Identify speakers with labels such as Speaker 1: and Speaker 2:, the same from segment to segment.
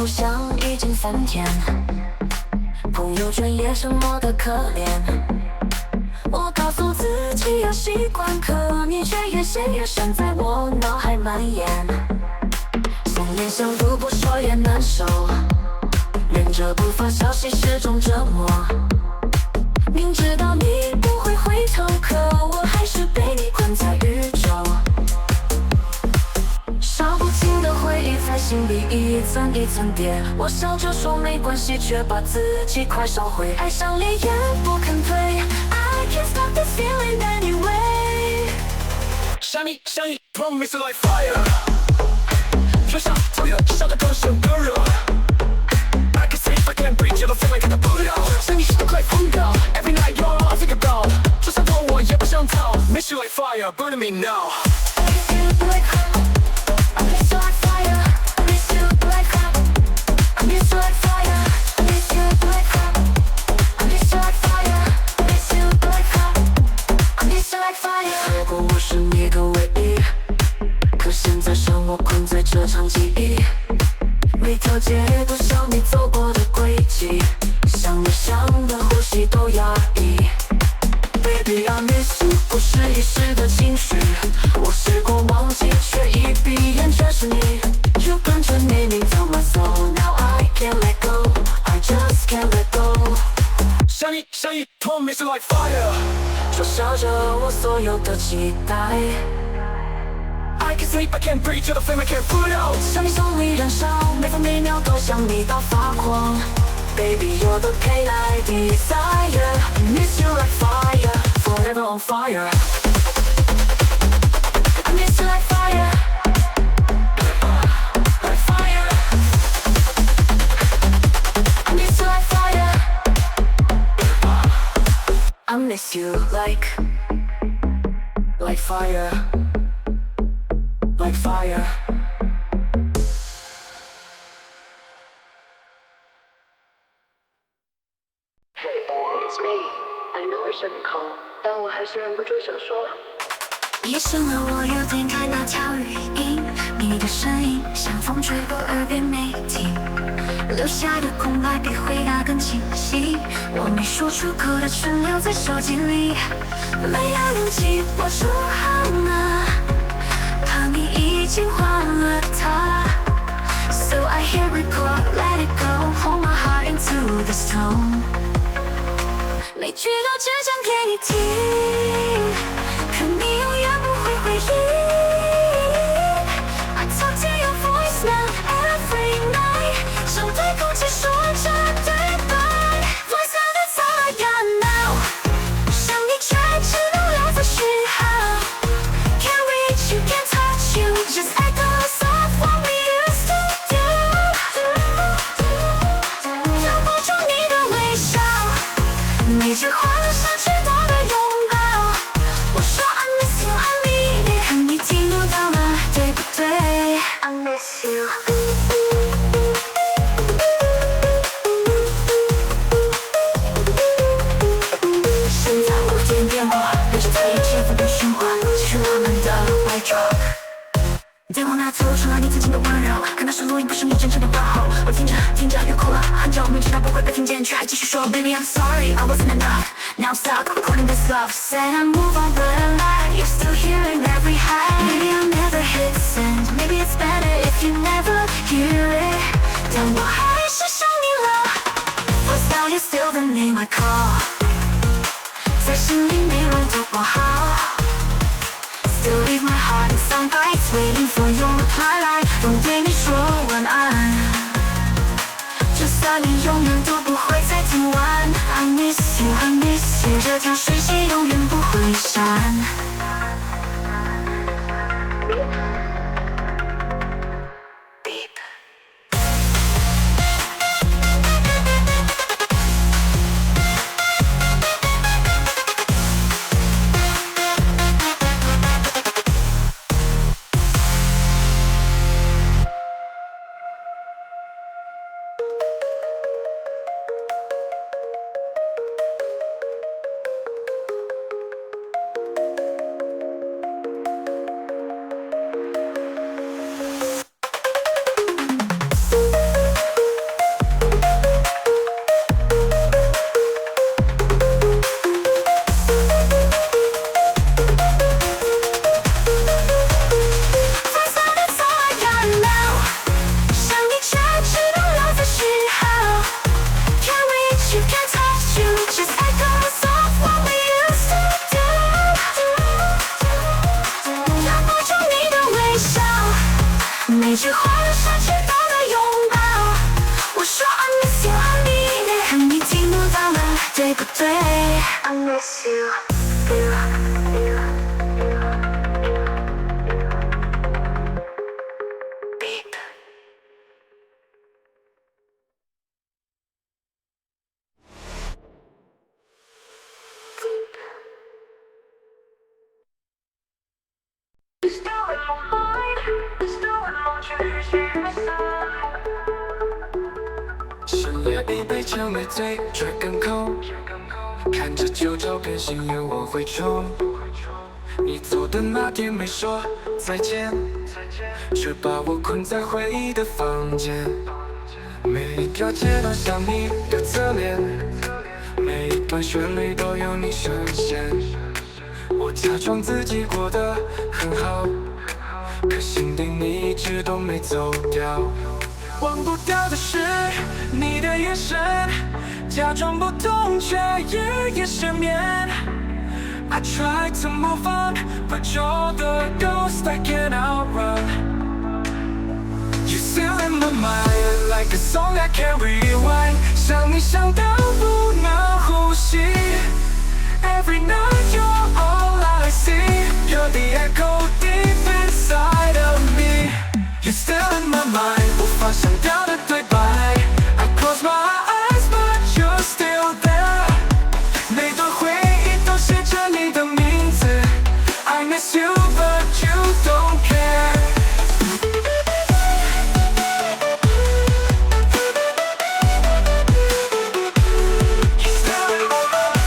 Speaker 1: 像已经3天，朋友圈也什么的可怜。我告诉自己要习惯，可你却越写越深，在我脑海蔓延。想念想读不说也难受，忍着不发消息是种折磨。明知道你不会回头，可我还是被你困在宇宙。烧不尽的回忆在心里一层一层叠，我笑着说没关系，却把自己快烧毁。爱上烈焰不肯退， I can't stop this feeling anyway。
Speaker 2: 想你想你 promise like fire， 就像草原上的歌声更热。I can see if I can breathe， 觉得风没看它不了，想你心都快疯掉。Every night you're all I think about， 就算躲我也不想逃。Miss you like fire burning me now。
Speaker 1: 如果我是你的唯一，可现在剩我困在这场记忆。每条街都像你走过的轨迹，想你想的呼吸都压抑。Baby I miss you， 不是一时的情绪，我试过忘记，却一闭眼全是你。You burn your name into my soul， Now I can't let go， I just can't let go。
Speaker 2: 想你想你 promise like fire，
Speaker 1: 灼烧着我所有的期待。
Speaker 2: I can sleep, I can't breathe， 觉得 flame I can't put out。
Speaker 1: 向你手里燃烧，每分每秒都想你到发狂。Baby you're the pain I desire， Miss you like fire， forever on fire。 I miss you like fire， like fire。 I miss you like fire， I miss you like fire。 like fire。
Speaker 3: It's me. I know I shouldn't call， 但我还是忍不住想说。
Speaker 1: 夜深了，我又点开那条语音，你的声音像风吹过耳边没停，留下的空白比回答更清晰。我没说出口的全留在手机里，没有勇气拨出号码，怕你已经换了他。So I hit record, let it go, hold my heart into this tone。 每句都只讲给你听，可你永远不会回应。I talk to your voice now every night， 像对空气说着对白。Voice now that's all I got now， 想你却只能留在讯号。Can't reach you, can't touch you, just echoes of what we used to do。 要捕捉你的微笑，每句话都像许多的拥抱。我说 I miss you, I need it， 看你听不到吗？对不对 ？I miss you。 现在我接电话，对着他一切不断循环，继续我们的伪装。电话那头传来你曾经的温柔，可那是录音，不是你真正的问候。我听着听着又哭了很久，明知道不会被听见，却还继续说 Baby I'm sorry, I wasn't enough. Now I'm stuck recording this love. Said I move on but I lie, you're still here in every high. Maybe I'll never hit send, maybe it's better if you never hear it. 但我还是想你了 First now you're still the name I call， 在心里没人都不好。Still leave my heart in some bites, waiting for your reply line。 don't 对你说晚安，就算你永远都不会再听完。I miss you, I miss you， 这条讯息永远不会删。句话的杀气都的拥抱。我说 I miss you, I need it， 看你听不到了，对不对 ？I miss you, beep。
Speaker 2: 深夜一杯酒没醉，吹干口，看着旧照片，心愿我会冲。你走的那天没说再见，却把我困在回忆的房间。每一条街都像你的侧脸，每一段旋律都有你声线。我假装自己过得很好，可心底你一直都没走掉。忘不掉的是你的眼神，假装不痛却日夜失眠。I try to move on, but you're the ghost I can't outrun. You're still in my mind, like a song I can't rewind. 想你想到不能呼吸。Every night you're all I see. You're the echo deep inside of me. You're still in my mind. 无法删掉的对白 I close my eyes but you're still there. 每段回忆都写着你的名字 I miss you but you don't care. You're still in my mind.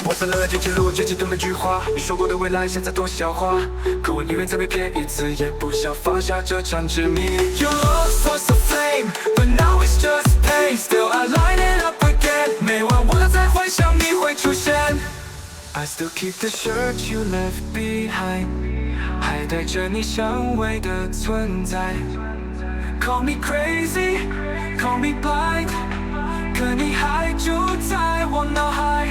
Speaker 2: 我删了9千路接近的每句话，你说过的未来现在多笑话，可我宁愿再被骗一次，也不想放下这场执迷。Your love was a flame, but now it's just pain. Still I light it up again. 每晚我在幻想你会出现。I still keep the shirt you left behind， 还带着你香味的存在。Call me crazy, call me blind， 可你还住在我脑海。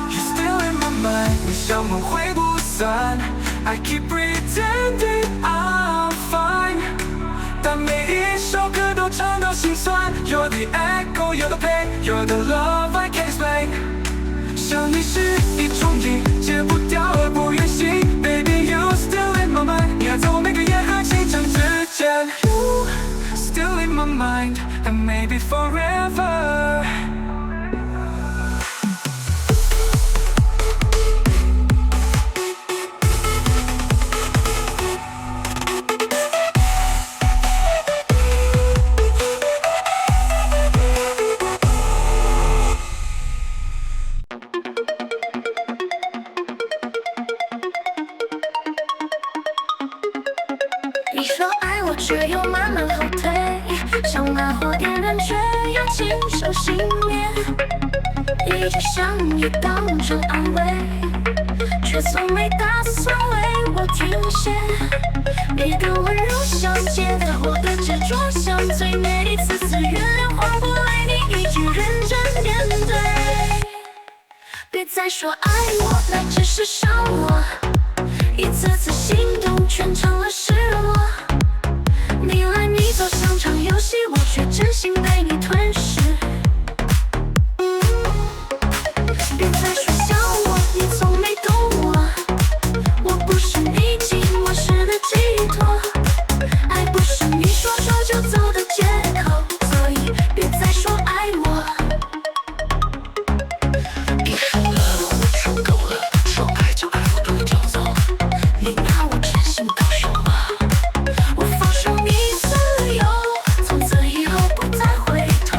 Speaker 2: You're still in my mind， 你像梦会不散。I keep pretending I'm fine， 但每一首歌都唱到心酸。You're the echo, you're the pain, you're the love I can't explain。想你是一种瘾，戒不掉而不愿醒。Baby, you still in my mind， 你还在我每个夜和清晨之间。You still in my mind, and maybe forever。
Speaker 1: 你说爱我，却又慢慢后退，像把火点燃，却又亲手熄灭。一直想你当成安慰，却从没打算为我停歇。你的温柔像借的火的执着，像最美一次次原谅，换不来你一句认真面对。别再说爱我，那只是伤我。一次次心动全成了失落，你来你走像场游戏，我却真心被你吞噬。别再说想我，你从没懂我，我不是你寂寞时的寄托，爱不是你说说就走的借口，所以别再说爱我。别说了，我受够了，说爱就爱，我不会逃走。你拿我真心当什么？我放手你自由，从此以后不再回头。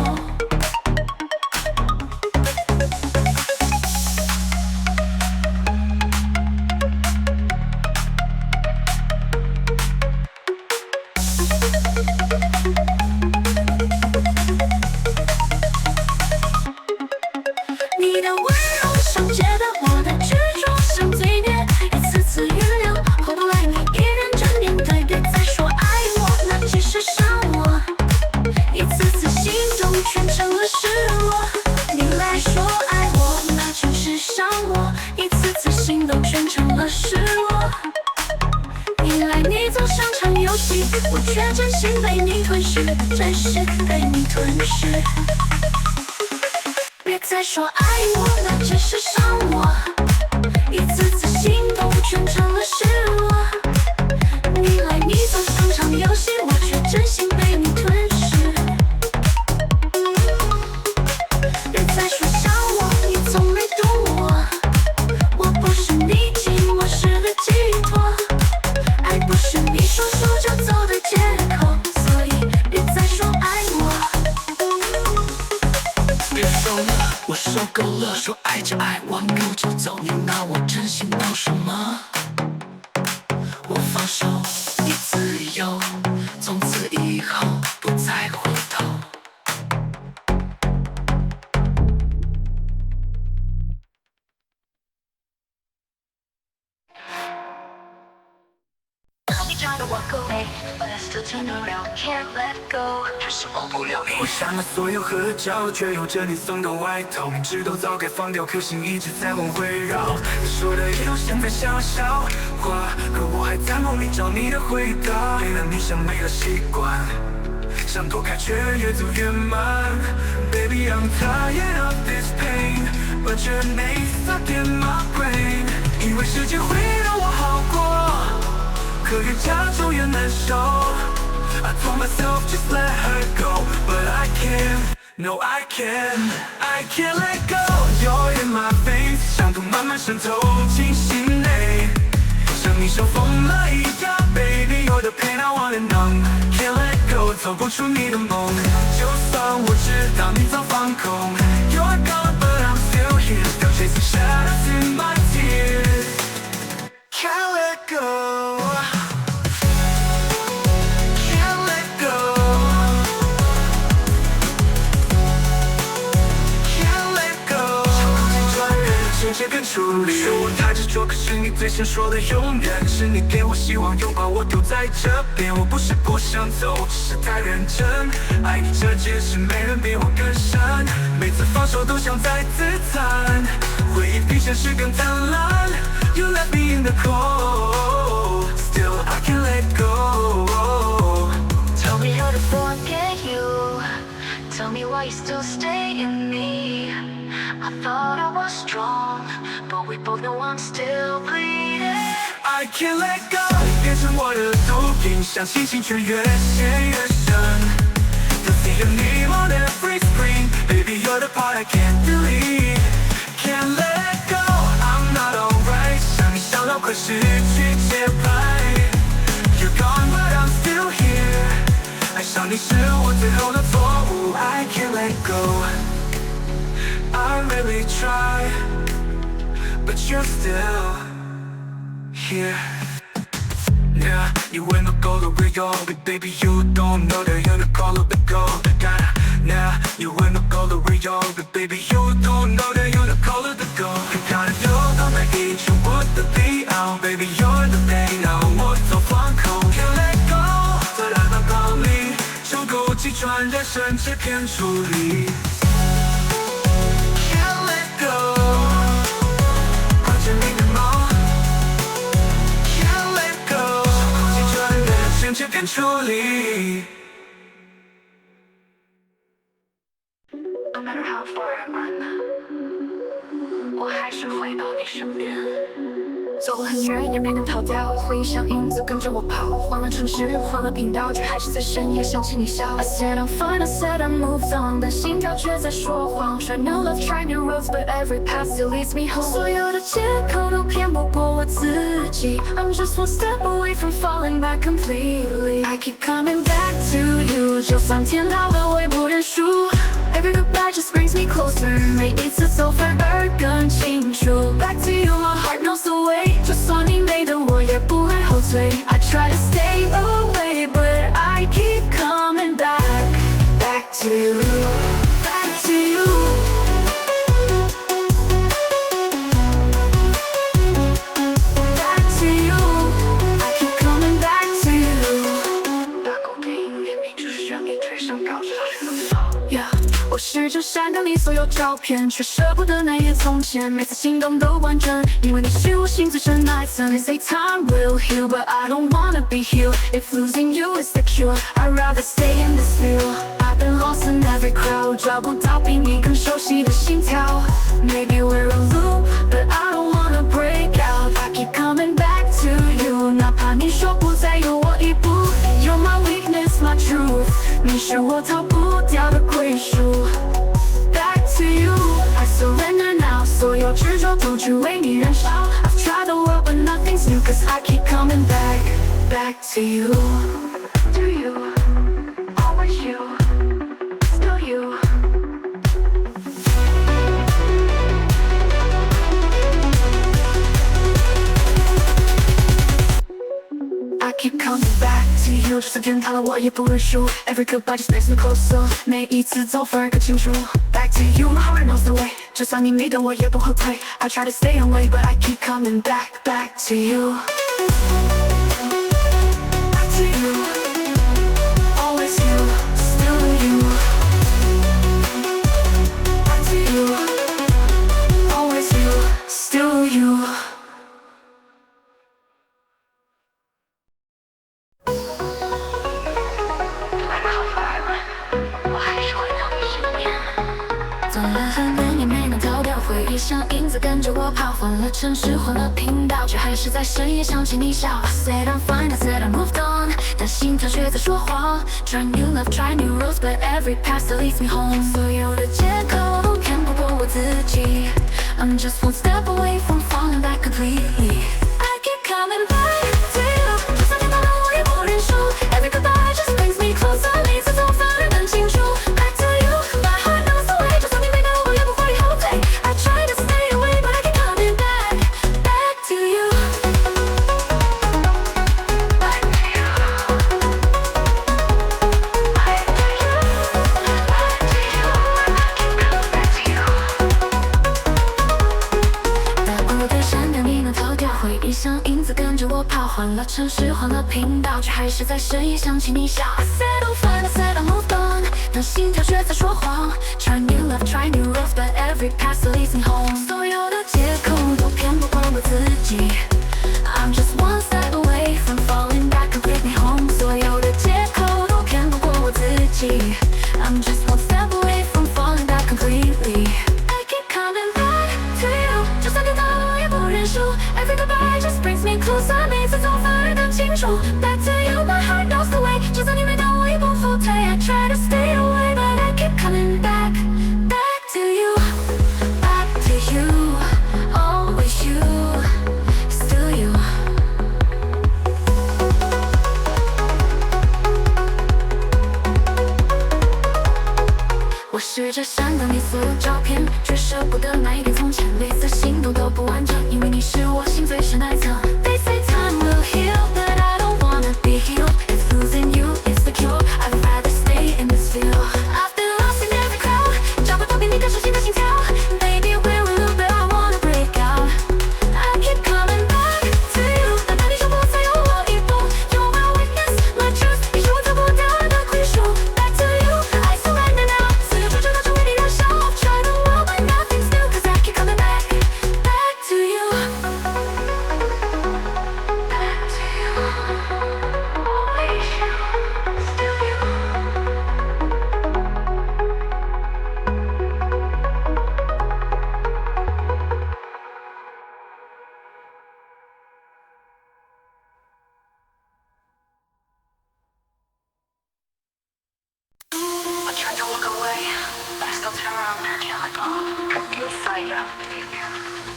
Speaker 1: 你的温柔像借的我的执着，像罪孽，一次次原谅，后来你依然真面对。别再说爱我，那只是伤我。一次次心动全成了失落，你来说爱我，那只是伤我。一次次心动全成。是我。你来你走上场游戏，我却真心被你吞噬，真是被你吞噬。别再说爱我，那只是伤我，一次次心动全成了失落。你来你走上场游戏，我却真心被你吞噬。别再说想我，你从没懂我，我不是你寂寞时的寄托，爱不是你说说就走的借口，所以别再说爱我。
Speaker 2: 别说了，我受够了，说爱就爱，忘够就走，你拿我真心当什么？我放手，你自由，从此以后不再回头。
Speaker 3: 你 try to walk away, but I still turn around, can't let go.
Speaker 2: 就是忘不了你。我删了所有合照，却有着你送的外套，明知都早该放掉，可心一直在往回绕。你说的也都像在笑笑话，可我还在梦里找你的回答。对了，你像没了习惯，想躲开却越走越慢。Baby, I'm tired of this pain, but your name stuck in my brain. 以为时间会让我好过，可越假装越难受。I told myself just let her go, but I can't. No, I can't let go. You're in my face， 伤痛慢慢渗透进心内，像你手缝了一样。Baby, you're the pain I wanna numb. Can't let go， 走不出你的梦。就算我知道你早放空 ，You're gone, but I'm still here, still chasing shadows in my tears. Can't let go.瞬间变处理，说我太执着，可是你最先说的永远是你给我希望，拥抱我丢在这边。我不是不想走，只是太认真。爱你这件事没人比我更深，每次放手都像在自残，回忆比现实更贪婪。You left me in the cold, still I can't let go.
Speaker 3: Tell me how to forget you, tell me why you still stay in me. I thought I was strong, but we both know I'm still bleeding.
Speaker 2: I can't let go， 变成我的毒品，像心情却越陷越深。The see you need on every screen, baby you're the part I can't delete. Can't let go, I'm not alright， 像你想到快失去节拍。You're gone but I'm still here， 爱上你是我最后的错误。I can't let go。I really try, but you're still here. Yeah, you ain't no go to real, but baby you don't know that you're the call of the gold. Nah, you ain't no go to real, but baby you don't know that you're the call of the gold. You gotta know that I need you with the beat out, baby you're the pain now. 我走放空 ，Can't let go， 在那道光里，就够击穿人生这片处理。这片处理
Speaker 3: No matter how far I run， 我还是回到你身边。走了很远也没能逃掉，回忆像影子跟着我跑，换了城市换了频道，却还是在深夜想起你笑。I said I'm fine, I said I moved on， 但心跳却在说谎。Try new love, try new roads, but every path still leads me home。所有的借口都骗不过我自己。I'm just one step away from falling back completely。I keep coming back to you， 就算天塌了我也不认输。Every goodbye just brings me closer， 每一次走反而更清楚。Back to you, my heart knows the way。就算你没等我也不会后退。I try to stay away, but I keep coming back, back to you, back to you. Back to you, I keep coming back to you. 打狗给你脸皮，只是让你推上高，直到全都走。Yeah， 我试着闪躲你。所有照片，却舍不得那页从前。每次心动都完整，因为你是我心最深那一层。They say time will heal, but I don't wanna be healed. If losing you is the cure, I'd rather stay in this field. I've been lost in every crowd, 找不到比你更熟悉的心跳。Maybe we're a loop, but I don't wanna break out. I keep coming back to you, 哪怕你说不再有我一步。You're my weakness, my truth. 你是我逃不掉的归属。Back to you, I surrender now. 所有执着都只为你燃烧。I've tried the world, but nothing's new, 'cause I keep coming back, back to you. To you, always you, still you. I keep coming back to you， 就算天塌了我也不认输。Every goodbye just makes me closer， 每一次走反而更清楚。Back to you, my heart knows the way， 就算你没等我也不后退。I try to stay away, but I keep coming back, back to you. Back to you, always you, still you. Back to you, always you, still you. 走了很多年没能逃掉，回忆像影子跟着我跑，换了城市换了频道，却还是在深夜想起你笑。I said I'm fine, I said I moved on， 但心跳却在说谎。Try new love, try new roads, but every path still leads me home。所有的借口都骗不过我自己。I'm just one step away from falling back completely. I keep coming back to you， 就算天塌了我也不认输。Every goodbye just brings me closer， 每次走反而更清楚。Back to you，my heart knows the way， 就算你没到我也不会后退。I try to stay away, but I keep coming back, back to you. Back to you. Back to you. Back to you. Back to you. 大雾的闪电你能逃掉，回忆像影子跟着我跑，换了城市换了频道，却还是在深夜想起你笑。I said I'm fine, I said I moved on， 但心跳却在说谎。Try new love, try new roads, but every path still leads me home。所有的借口都骗不过我自己。I'm just one step away from falling back completely home。所有的借口都骗不过我自己。I'm just one step away from falling back completely。I keep coming back to you， 就算天塌了我也不认输。Every goodbye just brings me closer， 每次走反而更清楚。Back to you, my heart knows the way， 就算你没到我也不后退。I try to stay away, but I keep coming back, back to you, back to you, always you, still you. 我试着删掉你所有照片，却舍不得那一点从前。每次心动都不完整，因为你是我心最深那一层。They say time will heal, but I don't wanna be healed. If losing you is the cure, I'd rather stay in this field. I've been lost in every crowd， 找不到比你更熟悉的心跳。Maybe we're a loop, but I wanna break out. I keep coming back to you， 哪怕你说不再有我一步。You're my weakness, my truth， 你是我逃不掉的归属。Back to you, I surrender now。所有执着都只为你燃烧。Try the world, but nothing's new, 'cause I keep coming back, back to you. Back to you, always you, still you.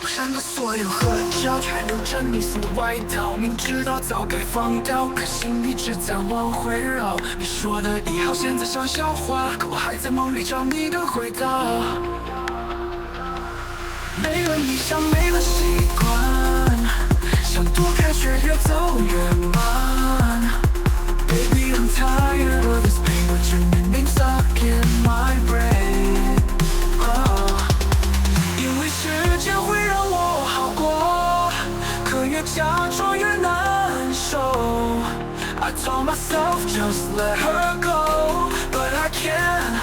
Speaker 2: 我删了所有合照，还留着你送的外套。明知道早该放掉，可心里只在往回绕。你说的1号现在像笑话，可我还在梦里找你的回答。没了你像没了习惯，想躲开却越走越慢。Baby, I'm tired of this pain, with your name stuck in my brain. Oh， 因为时间会让我好过，可越假装越难受。I told myself just let her go, but I can't,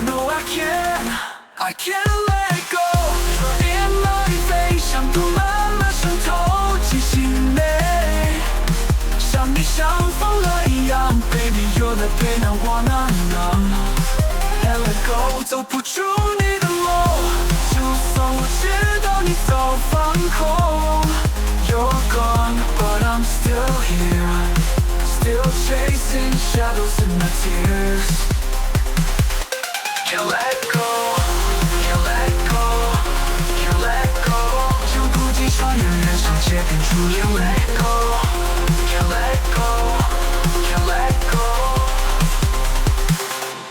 Speaker 2: no I can't, I can't let go，连蚂蚁飞翔都慢慢渗透进心内，像你像疯了一样 ，Baby you're the pain I wanna know。Can't let go，走不出你的梦，就算我知道你早放空。You're gone, but I'm still here, still chasing shadows in my tears. Can't let go, can't let go, can't let go。就不及穿越人生界变出眼 Let go, can't let go, can't let go。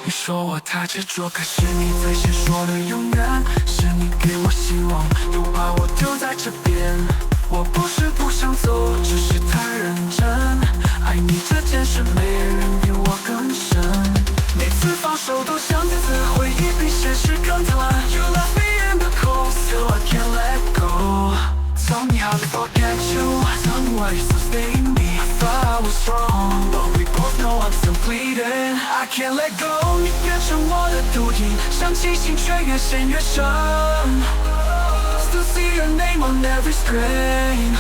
Speaker 2: 你说我太执着，可是你最先说的永远，是你给我希望，又把我丢在这边。我不是不想走，只是太认真。爱你这件事，没人比我更深。每次放手都像自私，回忆比现实更贪婪。You left me in the cold, still I can't let go. Tell me how to forget you, tell me why you still stay in me. I thought I was wrong, but we both know I'm still bleeding. I can't let go， 你变成我的毒瘾，想起心却越陷越深。Still see your name on every screen.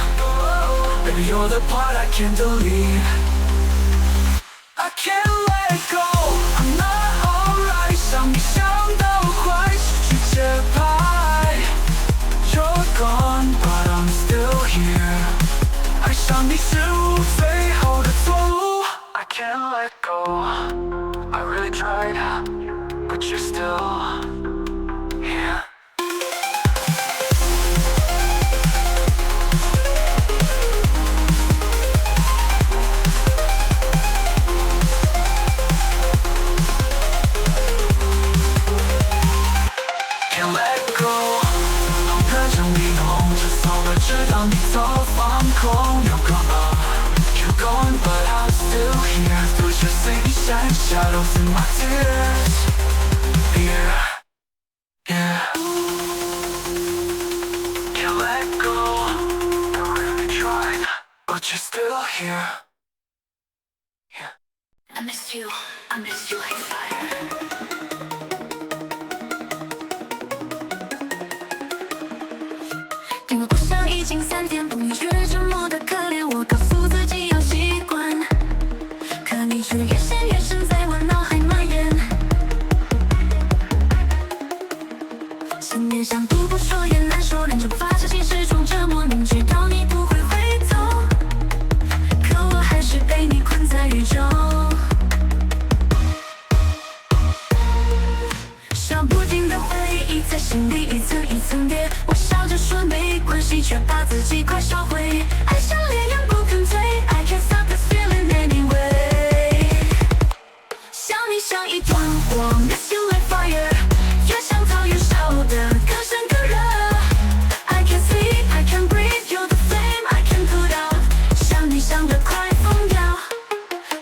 Speaker 2: Baby, you're the part I can't delete. I can't let go. I'm not alright. 想你想到快失去节拍。You're gone, but I'm still here. 爱上你是我最后的错误。I can't let go. I really tried, but you're still here. You're going, but I'm still here. Through your city shine shadows in my tears. Yeah, yeah. Can't let go. I really tried, but you're still here. Yeah.
Speaker 1: I miss you like fire。电话不响已经3天，不明却沉默的可怜，我告诉自己要习惯，可你却越陷越深，在我脑海蔓延。想念想读不说也难说，忍着发誓心是种折磨，明知道你不会回头，可我还是被你困在宇宙。少不尽的回忆在心里一层一层叠，我笑着说没关系，却把自己快烧毁。爱像烈焰不肯退 I can't stop this feeling anyway。 想你像一团火 Miss you like fire， 越想逃越烧得更深更热。 I can't sleep, I can't breathe, you're the flame I can't put out。 想你想得快疯掉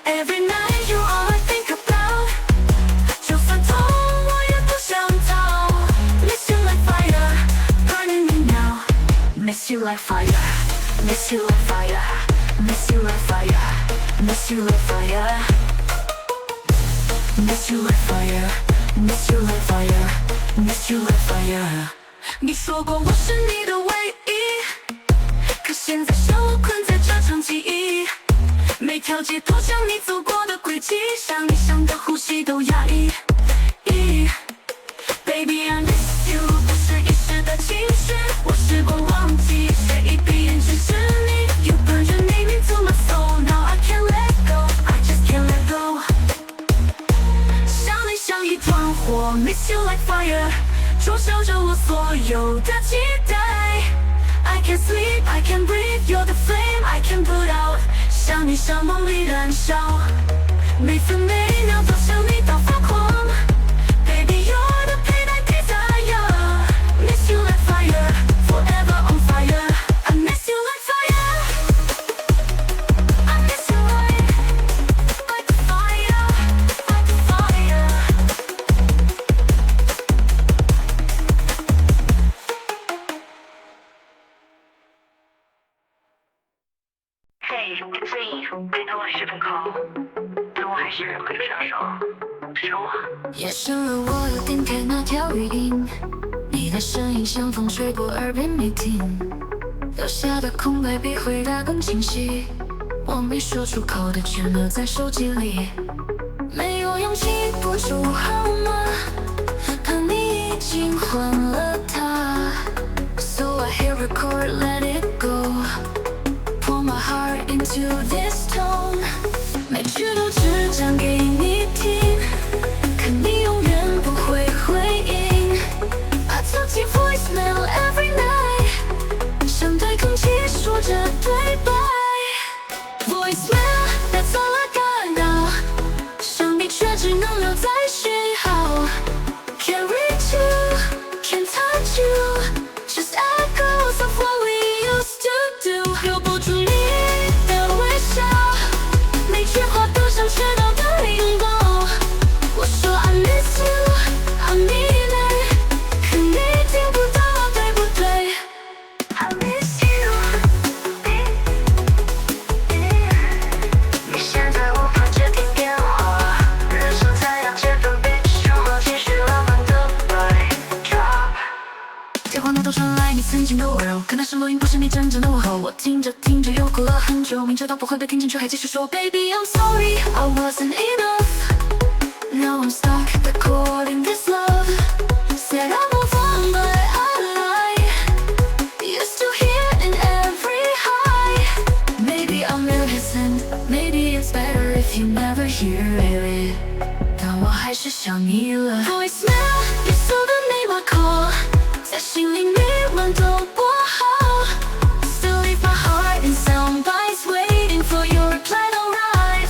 Speaker 1: Every night you're all I think about。 就算痛我也不想逃 Miss you like fire, burning me now。 Miss you like fire, miss you like fire, miss you like fire, miss you like fire, miss you like fire, miss you like fire, miss you like fire。 你说过我是你的唯一，可现在像我困在这场记忆，每条街都像你走过的轨迹，想你想的呼吸都压抑。Baby I miss you， 不是一时的情绪，我试过忘记，却一闭眼只是你。You burn your name into my soul, now I can't let go, I just can't let go。 想你像一团火 ，Miss you like fire， 灼烧着我所有的期待。I can't sleep, I can't breathe, you're the flame I can't put out。 想你像梦里燃烧，每分每秒都想你到发狂。Baby you're the pain I desire。 Miss you like fire, forever on fire。 I miss you like fire， I miss you like fire, like fire。
Speaker 3: Hey, it's me. I know I shouldn't call，但我还是忍不住想说，
Speaker 1: 夜深了，我又点开那条语音，你的声音像风吹过耳边没停，留下的空白比回答更清晰。我没说出口的全留在手机里，没有勇气拨出号码，怕你已经换了他。So I hit record, let it go, pour my heart into this tone， 每句都只讲给你听，可你永远不会回应。I talk to voicemail every night， 像对空气说着对白。Voicemail, that's all I got now， 想你却只能留在讯号。Can't reach you, can't touch you， just echoes of what we used to do。留不住你的微笑，每句话都像缺到的拥抱。我说 I miss you, I mean it， 可你听不到，对不对 ？I miss you， 你现在无法接听电话，人生在两阶段被升华，继续浪漫的 backdrop。电话那头传来你曾经的温柔，可那是录音，不是你真正的问候。我听着听着又过了很久，明知道不会被听见，却还继续说 Baby I'm sorry, I wasn't enough。Now I'm stuck recording this love. Said I move on, but I lie. You're still here in every high. Maybe I'm innocent, maybe it's better if you never hear it. 但我还是想你了。Voicemail， 你搜的密码 call， 在心里你们都拨号。Still leave my heart in sound bites, waiting for your reply to arrive。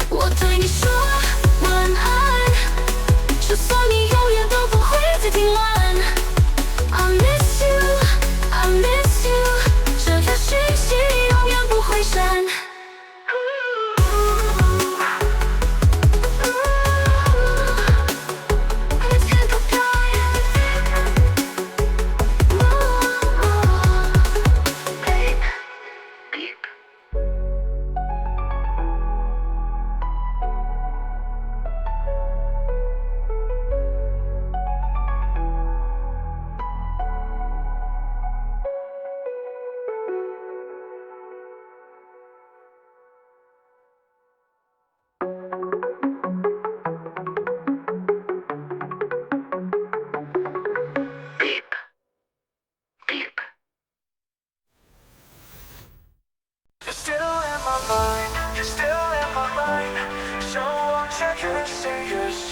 Speaker 1: 我对你说晚安，就算你永远都不会再听完。I miss you, I miss you， 这条讯息永远不会删。
Speaker 2: You're still in my mind, you're still in my mind， 想往前越陷越深。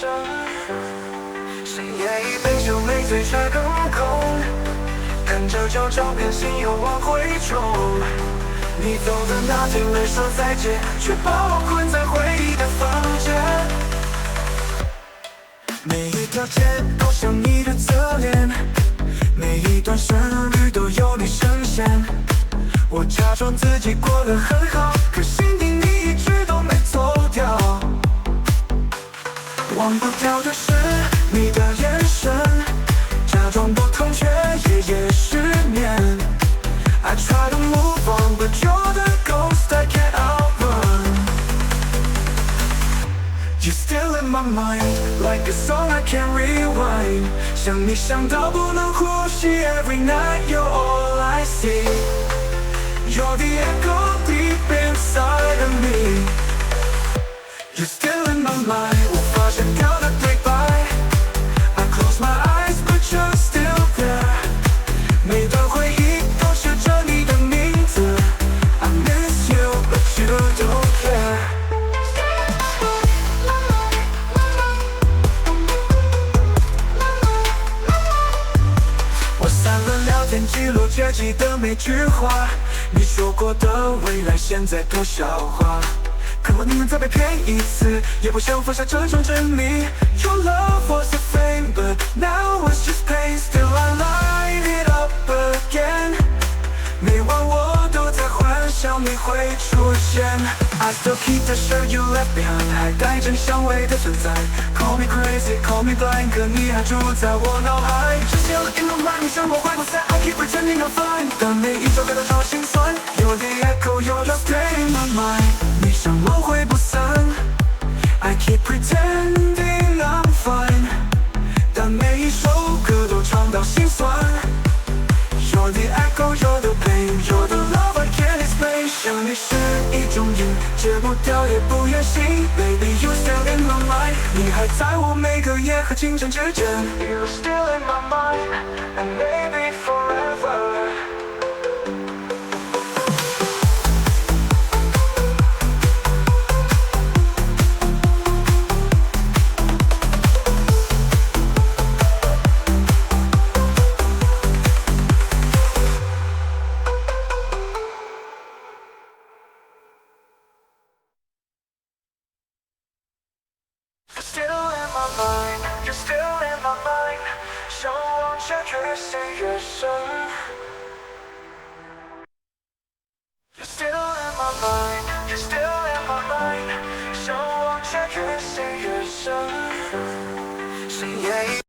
Speaker 2: 深夜一杯酒，没醉却更空，看着旧照片，心又往回冲。你走的那天没说再见，却把我困在回忆的房间。每一条街都像你的侧脸，每一段旋律都有你声线。我假装自己过得很好，可心底你一直都没走掉。忘不掉的是你的眼神，假装不痛却夜夜失眠。I try to move on, but you're the ghost I can't outrun. You're still in my mind, like a song I can't rewind. 想你想到不能呼吸 ，Every night you're all I see。You're the echo deep inside of me. You're still in my mind， 无法删掉的对白。I close my eyes, but you're still there。每段回忆都写着你的名字。I miss you, but you don't care。我删了聊天记录，只记得每句话。你说过的未来，现在多笑话。可我宁愿再被骗一次，也不想放下这种执迷。Your love was a fame, but now it's just pain. Still I light it up again。每晚我都在幻想你会出现。I still keep the shirt you left behind， 还带着香味的存在。Call me crazy, call me blind， 可你还住在我脑海。只写了 in my mind， 你向我怀抱 ，Say I keep pretending I'm fine， 但每一首歌都超心酸。You're the echo, you're just in my mind， 你像梦会不散。I I keep pretending I'm fine， 但每一首歌都唱到心酸。You're the echo, you're the pain, you're the love I can't explain。 想你是一种瘾，戒不掉也不愿醒。Baby, you still in my mind， 你还在我每个夜和清晨之间。You still in my mind, and maybe forever。 You're still in my mind, you're still in my mind， 向往下越陷越深。